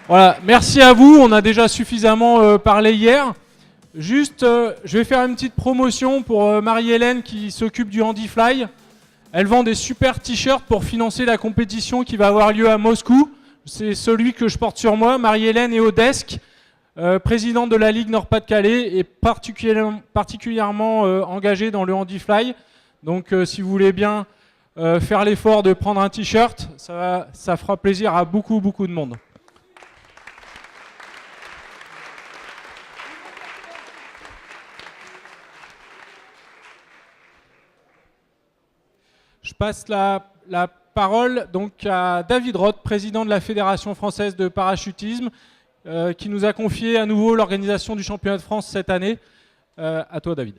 Voilà, merci à vous. On a déjà suffisamment parlé hier. Juste, je vais faire une petite promotion pour Marie-Hélène qui s'occupe du Handyfly. Elle vend des super t-shirts pour financer la compétition qui va avoir lieu à Moscou. C'est celui que je porte sur moi. Marie-Hélène est au desk, présidente de la Ligue Nord-Pas-de-Calais et particulièrement engagée dans le Handyfly. Donc si vous voulez bien faire l'effort de prendre un t-shirt, ça fera plaisir à beaucoup de monde. Je passe la parole donc à David Roth, président de la Fédération française de parachutisme, qui nous a confié à nouveau l'organisation du championnat de France cette année. À toi, David.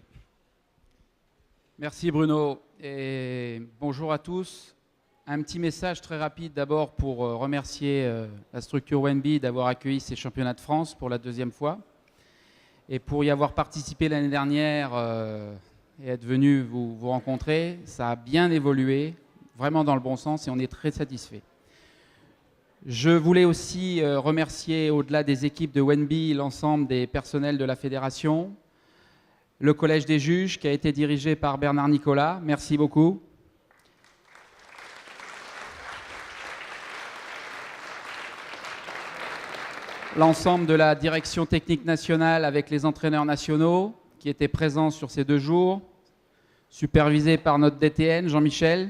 Merci Bruno et bonjour à tous. Un petit message très rapide d'abord pour remercier la structure WENBI d'avoir accueilli ces championnats de France pour la deuxième fois et pour y avoir participé l'année dernière et être venu vous rencontrer. Ça a bien évolué, vraiment dans le bon sens et on est très satisfait. Je voulais aussi remercier au-delà des équipes de WENBI l'ensemble des personnels de la fédération, le collège des juges qui a été dirigé par Bernard Nicolas, merci beaucoup. L'ensemble de la direction technique nationale avec les entraîneurs nationaux qui étaient présents sur ces 2 jours, supervisés par notre DTN, Jean-Michel.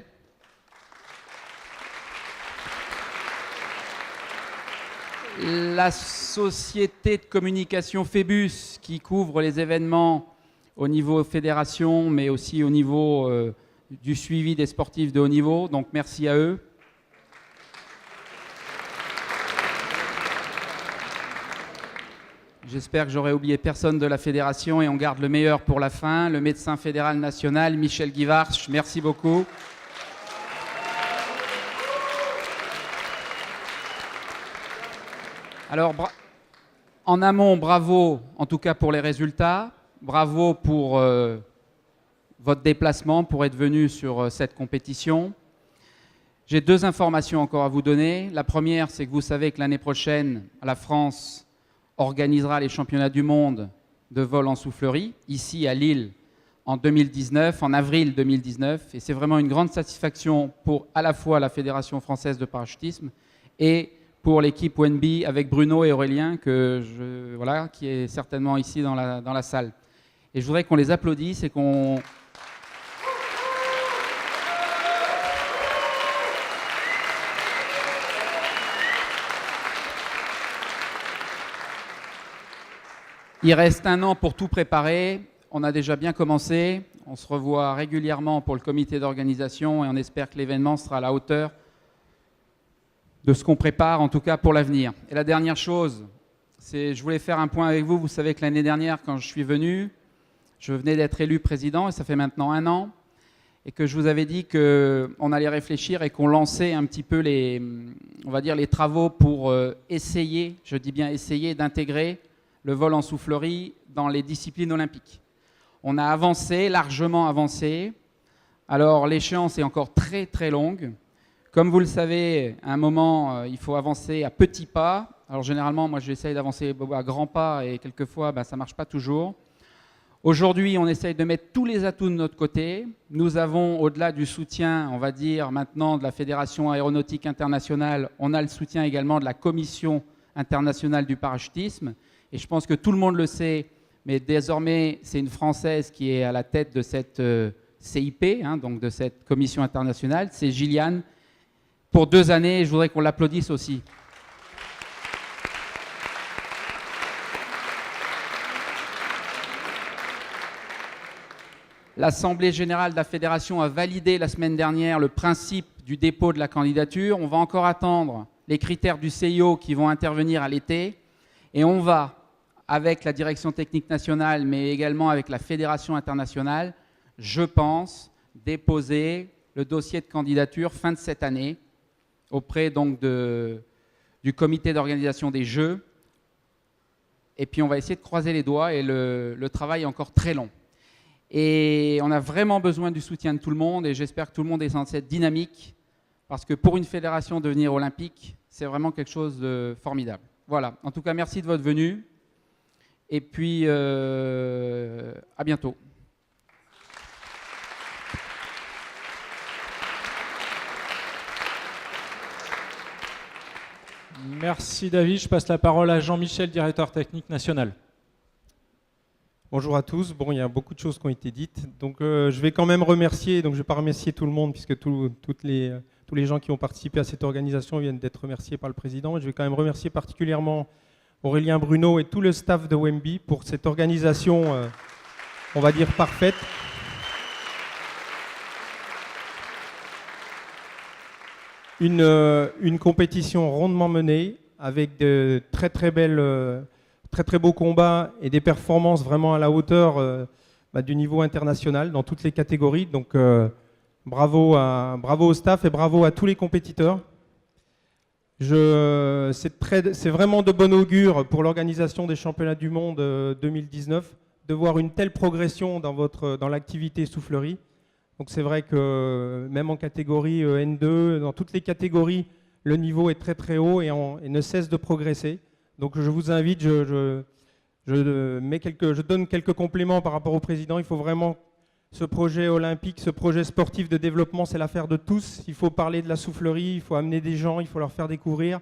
La société de communication Phébus qui couvre les événements au niveau fédération, mais aussi au niveau du suivi des sportifs de haut niveau. Donc merci à eux. J'espère que j'aurai oublié personne de la fédération et on garde le meilleur pour la fin. Le médecin fédéral national, Michel Guivarch, merci beaucoup. Alors, en amont, bravo en tout cas pour les résultats. Bravo pour votre déplacement, pour être venu sur cette compétition. J'ai 2 informations encore à vous donner. La première, c'est que vous savez que l'année prochaine, la France organisera les championnats du monde de vol en soufflerie, ici à Lille, en 2019, en avril 2019. Et c'est vraiment une grande satisfaction pour à la fois la Fédération française de parachutisme et pour l'équipe WENBI avec Bruno et Aurélien, qui est certainement ici dans la salle. Et je voudrais qu'on les applaudisse et qu'on... Il reste 1 an pour tout préparer. On a déjà bien commencé. On se revoit régulièrement pour le comité d'organisation et on espère que l'événement sera à la hauteur de ce qu'on prépare, en tout cas pour l'avenir. Et la dernière chose, je voulais faire un point avec vous. Vous savez que l'année dernière, quand je suis venu, je venais d'être élu président et ça fait maintenant 1 an. Et que je vous avais dit qu'on allait réfléchir et qu'on lançait un petit peu les travaux pour essayer, je dis bien essayer, d'intégrer le vol en soufflerie dans les disciplines olympiques. On a avancé, largement avancé. Alors l'échéance est encore très très longue. Comme vous le savez, à un moment, il faut avancer à petits pas. Alors généralement, moi j'essaye d'avancer à grands pas et quelquefois ça ne marche pas toujours. Aujourd'hui, on essaye de mettre tous les atouts de notre côté. Nous avons, au-delà du soutien, on va dire maintenant de la Fédération aéronautique internationale, on a le soutien également de la Commission internationale du parachutisme. Et je pense que tout le monde le sait, mais désormais, c'est une Française qui est à la tête de cette CIP, donc de cette commission internationale. C'est Gilliane. Pour 2 années, je voudrais qu'on l'applaudisse aussi. L'Assemblée générale de la Fédération a validé la semaine dernière le principe du dépôt de la candidature. On va encore attendre les critères du CIO qui vont intervenir à l'été. Et on va, avec la direction technique nationale, mais également avec la fédération internationale, je pense, déposer le dossier de candidature fin de cette année auprès donc du comité d'organisation des Jeux. Et puis on va essayer de croiser les doigts et le travail est encore très long. Et on a vraiment besoin du soutien de tout le monde et j'espère que tout le monde est dans cette dynamique parce que pour une fédération devenir olympique, c'est vraiment quelque chose de formidable. Voilà, en tout cas, merci de votre venue. Et puis, à bientôt. Merci David. Je passe la parole à Jean-Michel, directeur technique national. Bonjour à tous. Bon, il y a beaucoup de choses qui ont été dites. Donc, je vais quand même remercier. Donc, je ne vais pas remercier tout le monde puisque tous les gens qui ont participé à cette organisation viennent d'être remerciés par le président. Je vais quand même remercier particulièrement Aurélien Bruno et tout le staff de Wemby pour cette organisation, on va dire, parfaite. Une compétition rondement menée avec de très très beaux combats et des performances vraiment à la hauteur du niveau international dans toutes les catégories. Donc bravo au staff et bravo à tous les compétiteurs. C'est vraiment de bon augure pour l'organisation des championnats du monde 2019 de voir une telle progression dans l'activité soufflerie. Donc c'est vrai que même en catégorie N2, dans toutes les catégories, le niveau est très très haut et ne cesse de progresser. Donc je vous invite, je donne quelques compléments par rapport au président. Il faut vraiment, ce projet olympique, ce projet sportif de développement, c'est l'affaire de tous. Il faut parler de la soufflerie, il faut amener des gens, il faut leur faire découvrir.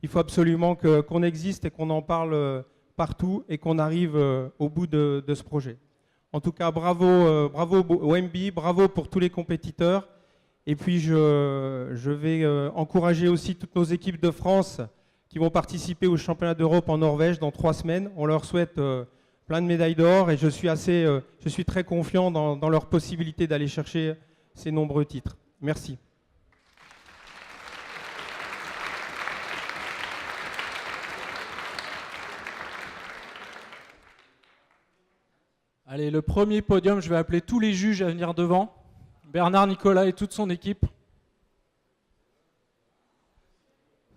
Il faut absolument qu'on existe et qu'on en parle partout et qu'on arrive au bout de ce projet. En tout cas, bravo Wemby, bravo pour tous les compétiteurs. Et puis, je vais encourager aussi toutes nos équipes de France qui vont participer au championnat d'Europe en Norvège dans 3 semaines. On leur souhaite plein de médailles d'or et je suis très confiant dans leur possibilité d'aller chercher ces nombreux titres. Merci. Allez, le premier podium, je vais appeler tous les juges à venir devant. Bernard Nicolas et toute son équipe.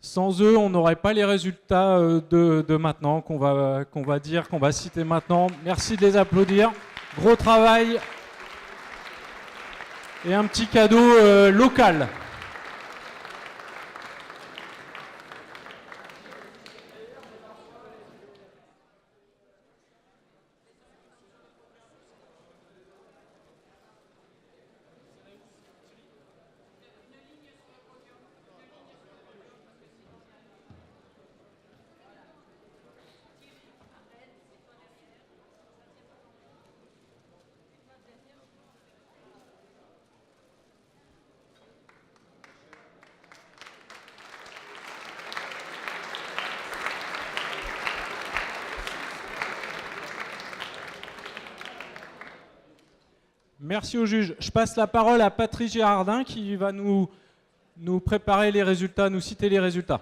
Sans eux, on n'aurait pas les résultats de maintenant qu'on va citer maintenant. Merci de les applaudir. Gros travail. Et un petit cadeau local. Merci au juge. Je passe la parole à Patrice Gérardin qui va nous préparer les résultats, nous citer les résultats.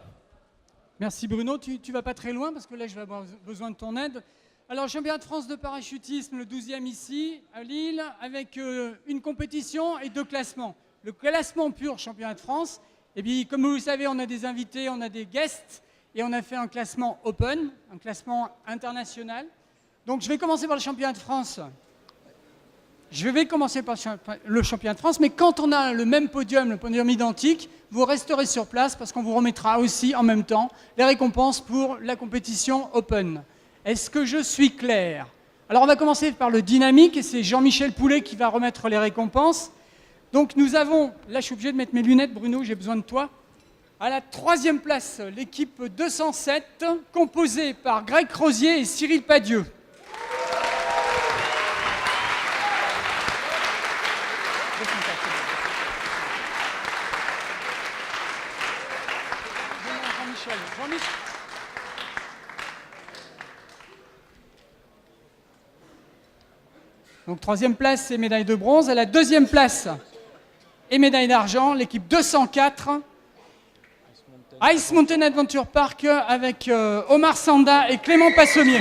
Merci Bruno, tu vas pas très loin parce que là je vais avoir besoin de ton aide. Alors championnat de France de parachutisme, le 12e ici à Lille, avec une compétition et 2 classements. Le classement pur championnat de France, et puis comme vous le savez, on a des invités, on a des guests, et on a fait un classement open, un classement international. Donc je vais commencer par le championnat de France. Je vais commencer par le championnat de France, mais quand on a le même podium, le podium identique, vous resterez sur place parce qu'on vous remettra aussi en même temps les récompenses pour la compétition Open. Est-ce que je suis clair? Alors on va commencer par le dynamique et c'est Jean-Michel Poulet qui va remettre les récompenses. Donc nous avons, là je suis obligé de mettre mes lunettes Bruno, j'ai besoin de toi. À la 3e place, l'équipe 207, composée par Greg Rosier et Cyril Padieu. Donc 3e place, c'est médaille de bronze. À la 2e place et médaille d'argent, l'équipe 204, Ice Mountain Adventure Park avec Omar Sanda et Clément Passommier.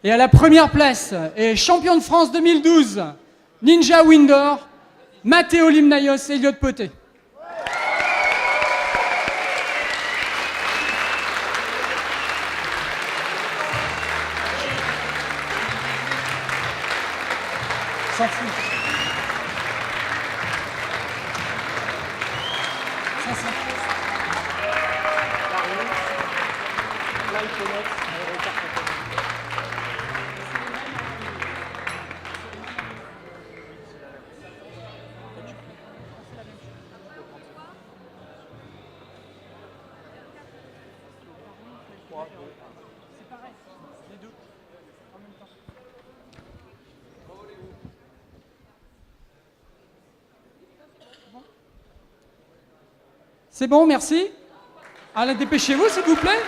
Et à la première place, et champion de France 2012, Ninja Windor, Matteo Limnaios et Elliot Poté. S'en fout. Ça, ça. C'est pareil, les deux en même temps. C'est bon, merci. Allez, dépêchez-vous, s'il vous plaît.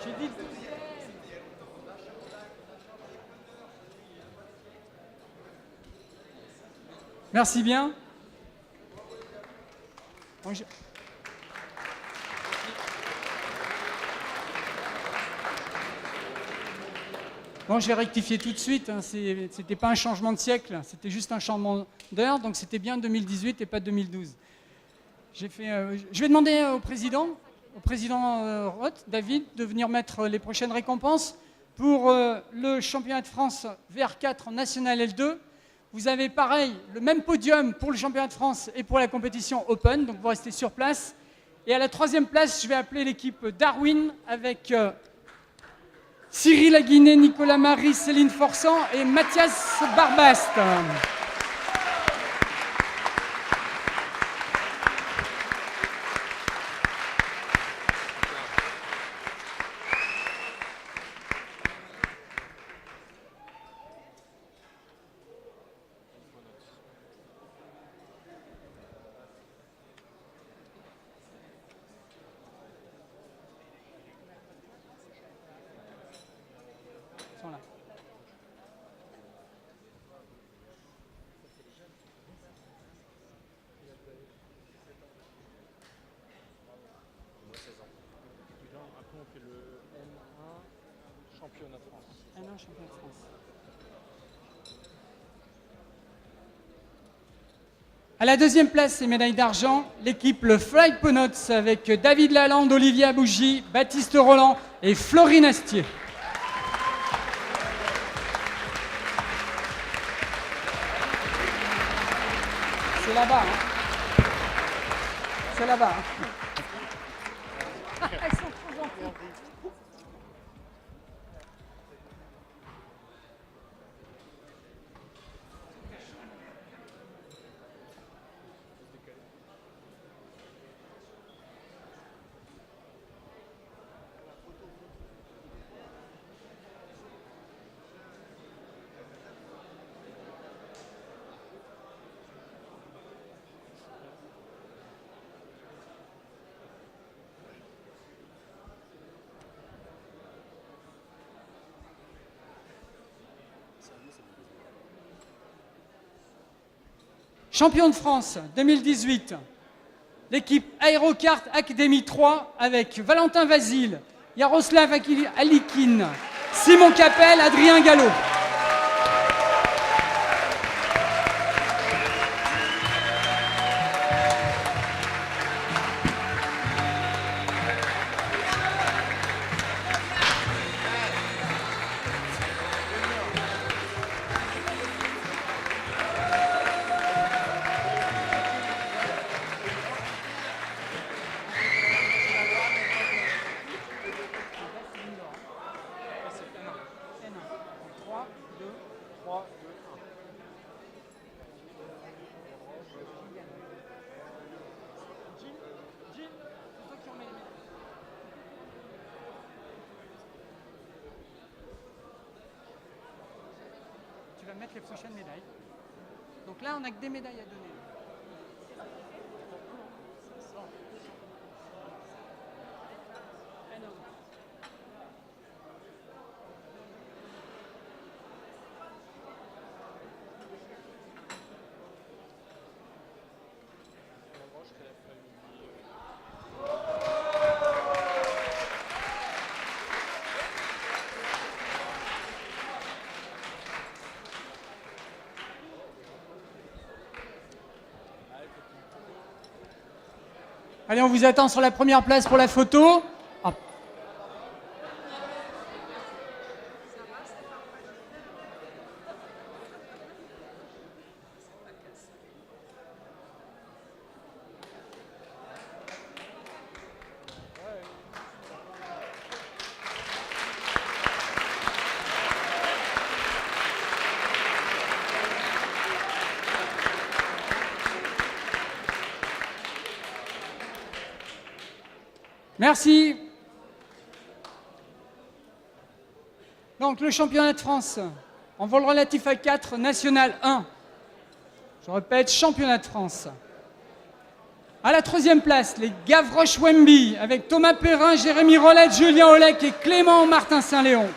J'ai dit le 12e. Merci bien. Bon, Bon, je vais rectifier tout de suite. Hein. C'était pas un changement de siècle, c'était juste un changement d'heure. Donc c'était bien 2018 et pas 2012. Je vais demander au président Roth, David, de venir mettre les prochaines récompenses. Pour le championnat de France VR4 en National L2, vous avez pareil, le même podium pour le championnat de France et pour la compétition Open. Donc vous restez sur place. Et à la 3e place, je vais appeler l'équipe Darwin avec Cyril Aguiné, Nicolas Marie, Céline Forçant et Mathias Barbast. Là. Après, on fait le N1 championnat de France. N1 championnat de France. À la 2e place, et médaille d'argent, l'équipe le Fly Ponots avec David Lalande, Olivier Abougi, Baptiste Roland et Florine Astier. C'est là-bas. Hein. C'est là-bas. Hein. Elles sont trop gentilles. Champion de France 2018, l'équipe Aerokart Academy 3 avec Valentin Vasile, Yaroslav Alikin, Simon Capel, Adrien Gallo. Tu vas mettre les prochaines médailles. Donc là, on n'a que des médailles à donner. Allez, on vous attend sur la première place pour la photo. Ah. Merci. Donc le championnat de France en vol relatif à 4, national 1. Je répète, championnat de France. À la 3e place, les Gavroche-Wemby avec Thomas Perrin, Jérémy Rollet, Julien Olek et Clément Martin Saint-Léon.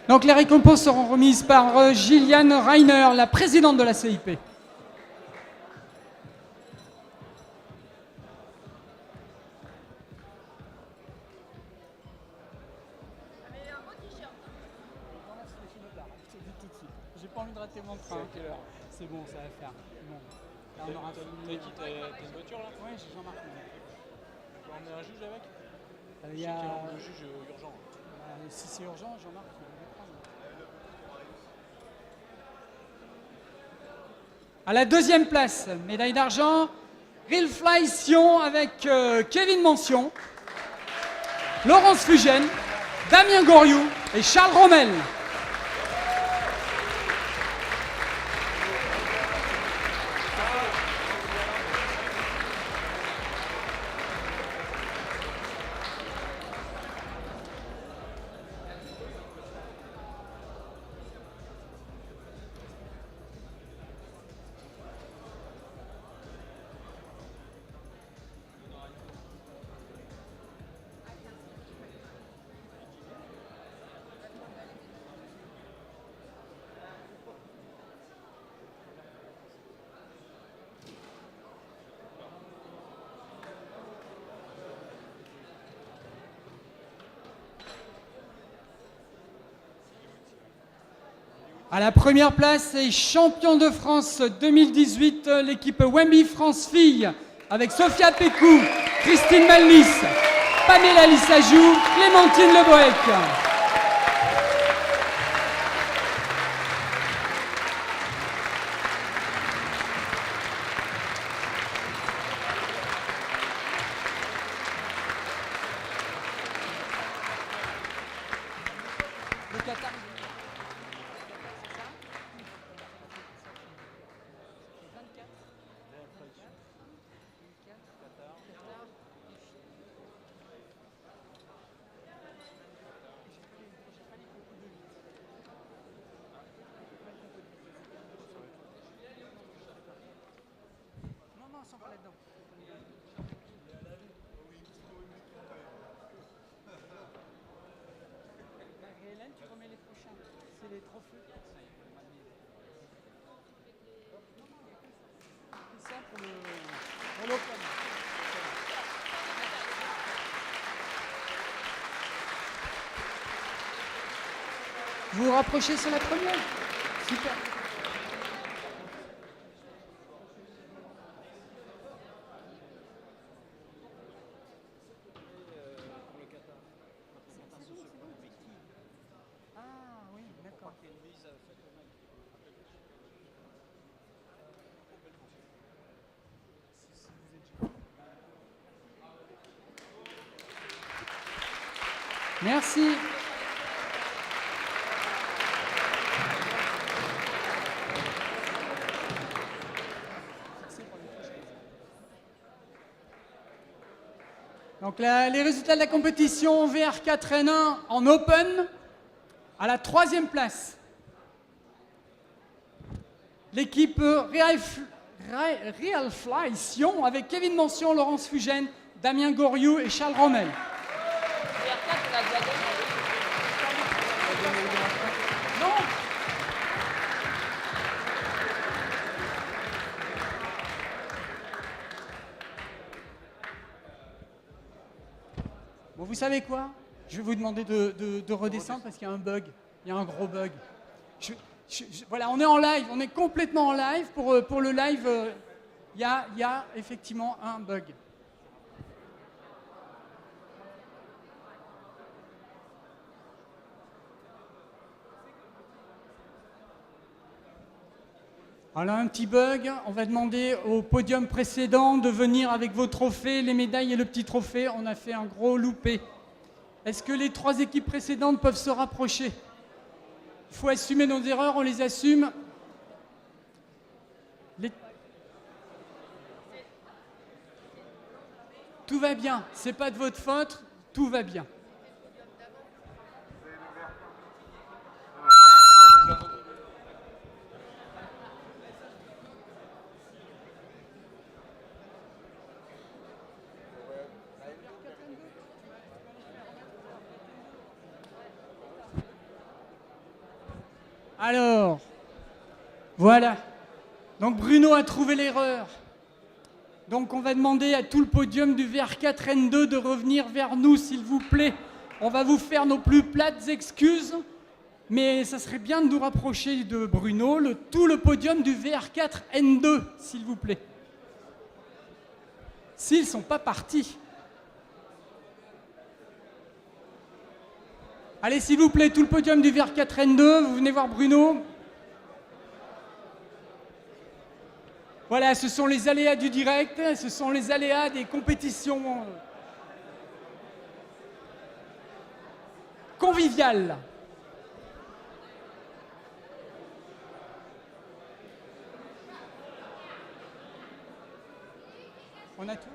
Donc les récompenses seront remises par Gilliane Reiner, la présidente de la CIP. J'ai pas envie de rater mon train. C'est bon, ça va faire. Bon. Là, on aura fini. T'as une voiture là? Oui, j'ai Jean-Marc. Tu peux emmener un juge avec? Il y a... Le juge urgent. Si c'est urgent, Jean-Marc, il va le prendre. À la 2e place, médaille d'argent, Real Fly Sion avec Kevin Mention, Laurence Fugène, Damien Goriou et Charles Rommel. À la première place, et champion de France 2018, l'équipe Wemby France Filles, avec Sophia Pécou, Christine Malnis, Pamela Lissajou, Clémentine Leboec. Vous vous rapprochez sur la première. Super. Ah oui, d'accord. Merci. Donc les résultats de la compétition VR4N1 en Open, à la 3e place. L'équipe Real Fly Sion avec Kevin Mention, Laurence Fugène, Damien Goriou et Charles Rommel. Bon, vous savez quoi? Je vais vous demander de redescendre parce qu'il y a un bug. Il y a un gros bug. Voilà, on est en live, on est complètement en live. Pour le live, il y a effectivement un bug. Alors un petit bug, on va demander au podium précédent de venir avec vos trophées, les médailles et le petit trophée. On a fait un gros loupé. Est-ce que les 3 équipes précédentes peuvent se rapprocher? Il faut assumer nos erreurs, on les assume. Tout va bien, c'est pas de votre faute, tout va bien. Alors, voilà. Donc Bruno a trouvé l'erreur. Donc on va demander à tout le podium du VR4N2 de revenir vers nous, s'il vous plaît. On va vous faire nos plus plates excuses, mais ça serait bien de nous rapprocher de Bruno, tout le podium du VR4N2, s'il vous plaît. S'ils ne sont pas partis. Allez, s'il vous plaît, tout le podium du VR4N2, vous venez voir Bruno. Voilà, ce sont les aléas du direct, ce sont les aléas des compétitions conviviales. On a tout ?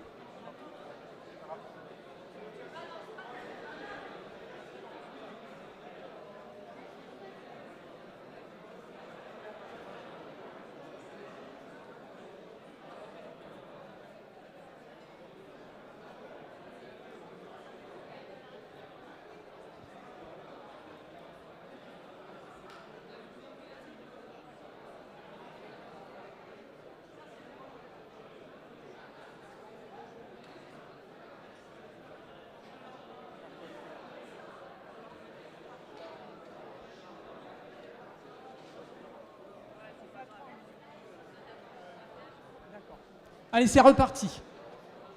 Allez, c'est reparti.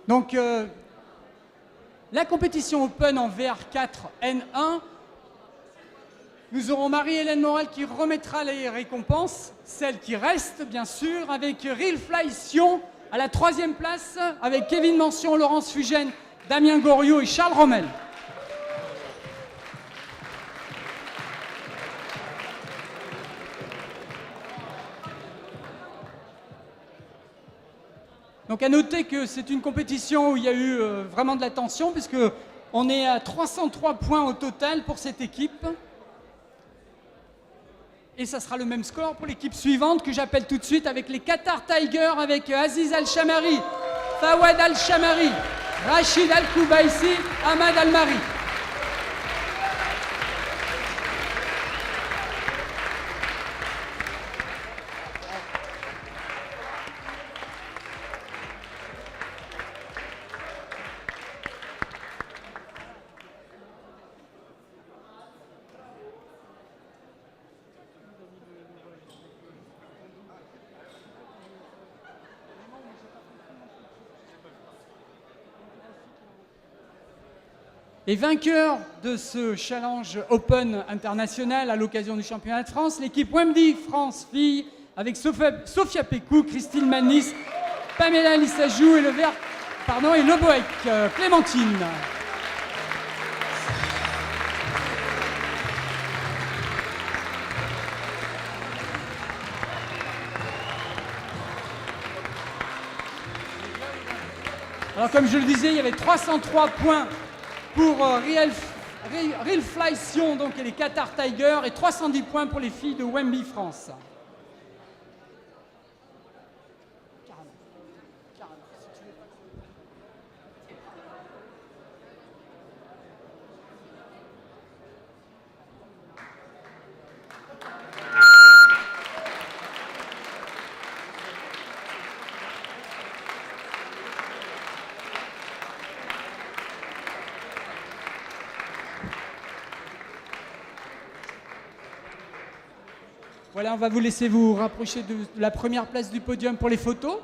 Donc, la compétition Open en VR4N1, nous aurons Marie-Hélène Morel qui remettra les récompenses, celles qui restent, bien sûr, avec Real Fly Sion à la 3e place, avec Kevin Mention, Laurence Fugène, Damien Goriot et Charles Rommel. Donc à noter que c'est une compétition où il y a eu vraiment de la tension, puisque on est à 303 points au total pour cette équipe. Et ça sera le même score pour l'équipe suivante que j'appelle tout de suite avec les Qatar Tigers, avec Aziz Al-Shamari, Fawad Al-Shamari, Rachid Al-Koubaïsi, Ahmad Al-Mari. Les vainqueurs de ce challenge Open international à l'occasion du championnat de France, l'équipe Wemby France Filles avec Sophia Pécou, Christine Manis, Pamela Lissajou et le Boec Clémentine. Alors comme je le disais, il y avait 303 points pour Real Fly Sion donc, et les Qatar Tigers et 310 points pour les filles de Wemby France. Voilà, on va vous laisser vous rapprocher de la première place du podium pour les photos.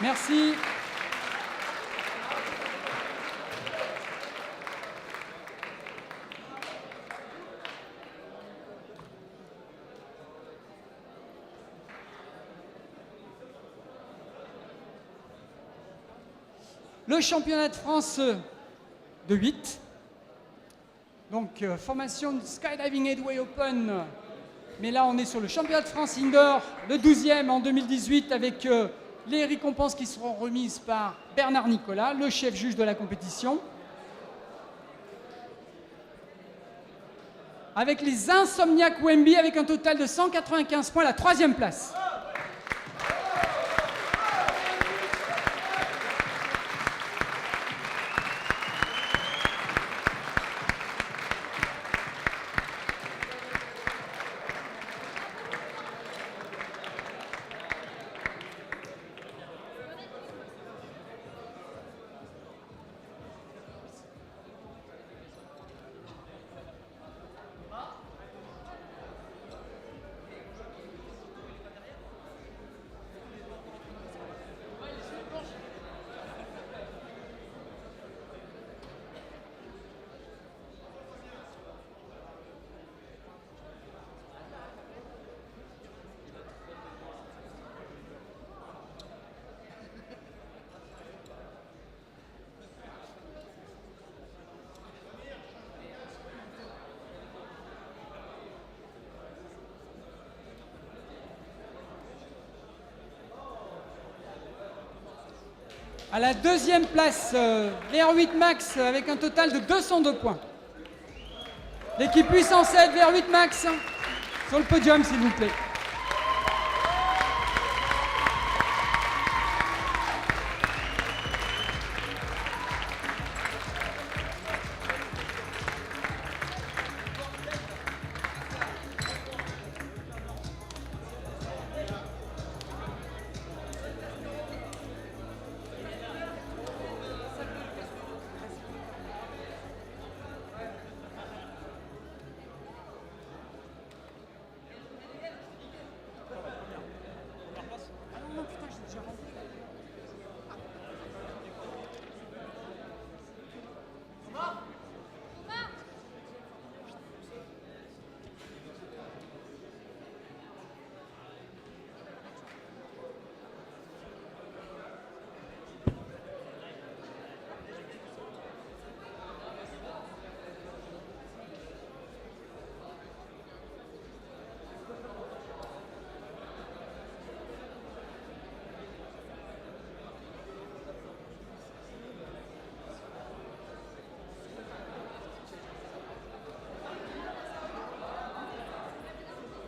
Merci. Le championnat de France de 8. Donc, formation de Skydiving Headway Open. Mais là, on est sur le championnat de France Indoor, le 12e en 2018, avec les récompenses qui seront remises par Bernard Nicolas, le chef juge de la compétition. Avec les Insomniacs Wemby, avec un total de 195 points, la 3e place. À la 2e place, VR8 Max avec un total de 202 points. L'équipe puissance 7, VR8 Max, sur le podium s'il vous plaît.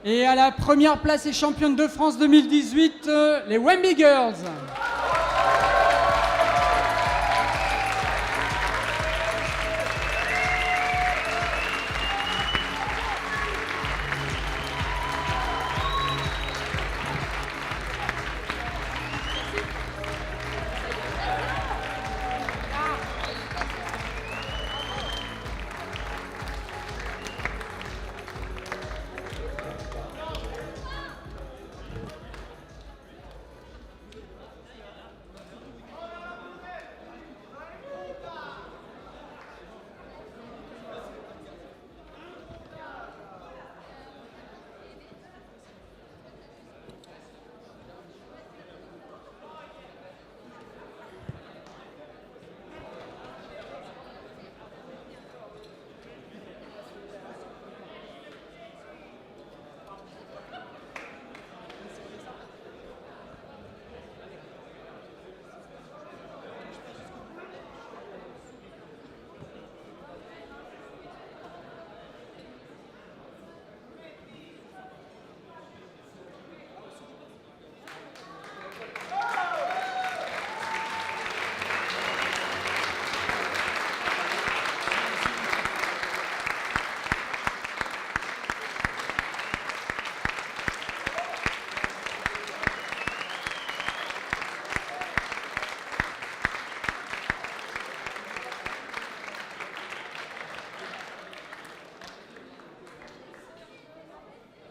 Et à la première place et championne de France 2018, les Wemby Girls.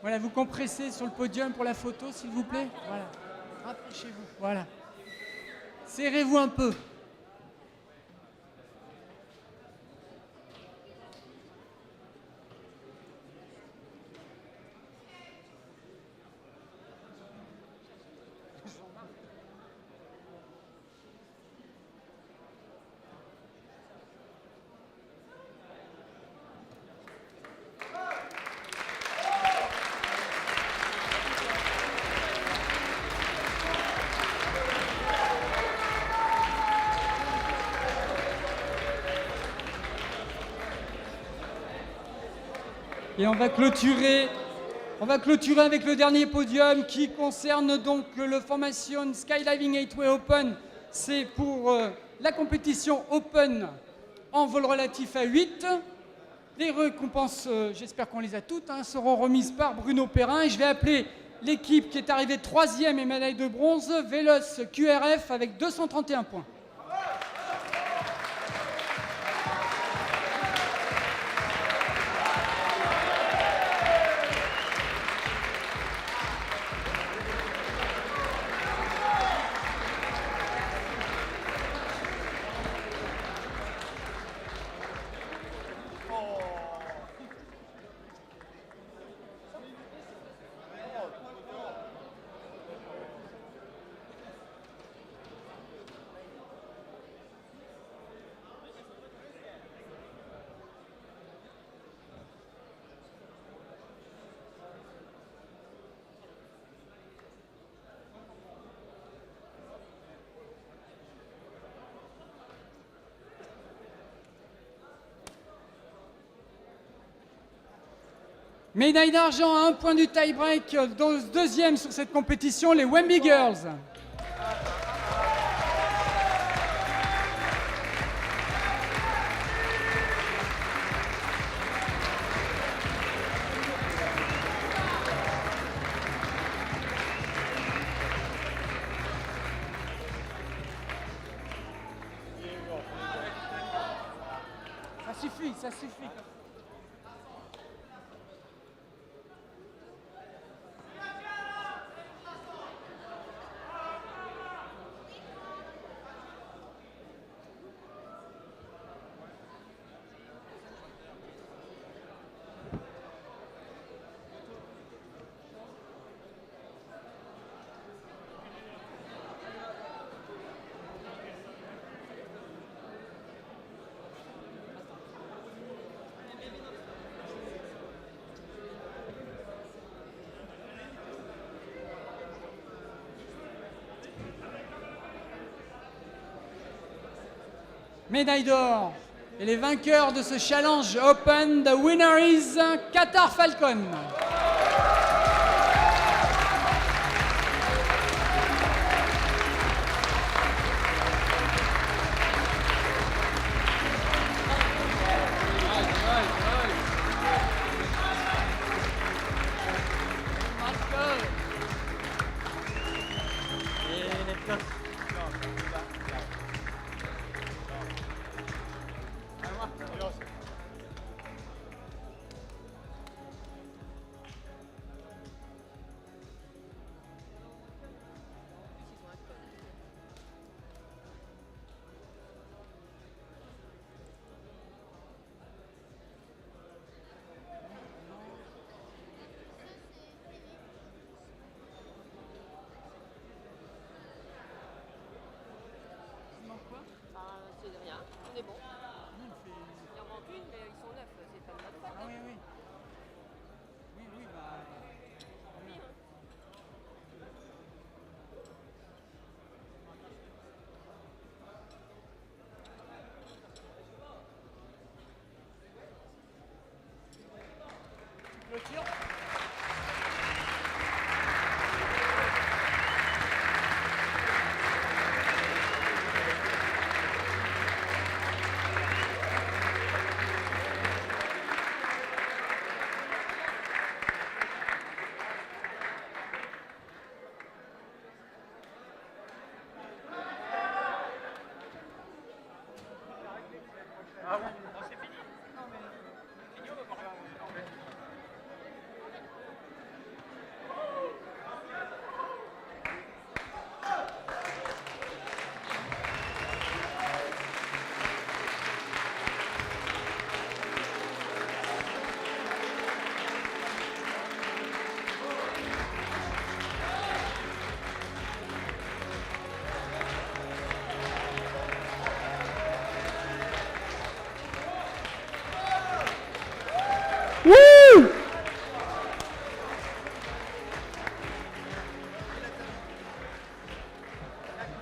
Voilà, vous compressez sur le podium pour la photo, s'il vous plaît. Voilà. Rapprochez-vous. Voilà. Serrez-vous un peu. Et on va clôturer avec le dernier podium qui concerne donc le Formation Skydiving 8-Way Open. C'est pour la compétition Open en vol relatif à 8. Les récompenses, j'espère qu'on les a toutes, seront remises par Bruno Perrin. Et je vais appeler l'équipe qui est arrivée 3e et médaille de bronze, Veloce QRF avec 231 points. Médaille d'argent à 1 point du tie-break, deuxième sur cette compétition, les Wemby Girls. Ça suffit. Médaille d'or. Et les vainqueurs de ce challenge Open, the winner is Qatar Falcon.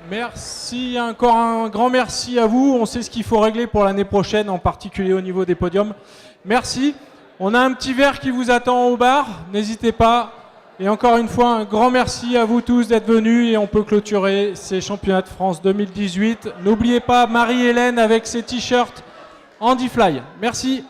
Merci, encore un grand merci à vous. On sait ce qu'il faut régler pour l'année prochaine, en particulier au niveau des podiums. Merci. On a un petit verre qui vous attend au bar, n'hésitez pas. Et encore une fois, un grand merci à vous tous d'être venus et on peut clôturer ces championnats de France 2018. N'oubliez pas Marie-Hélène avec ses t-shirts HandiFly. Merci.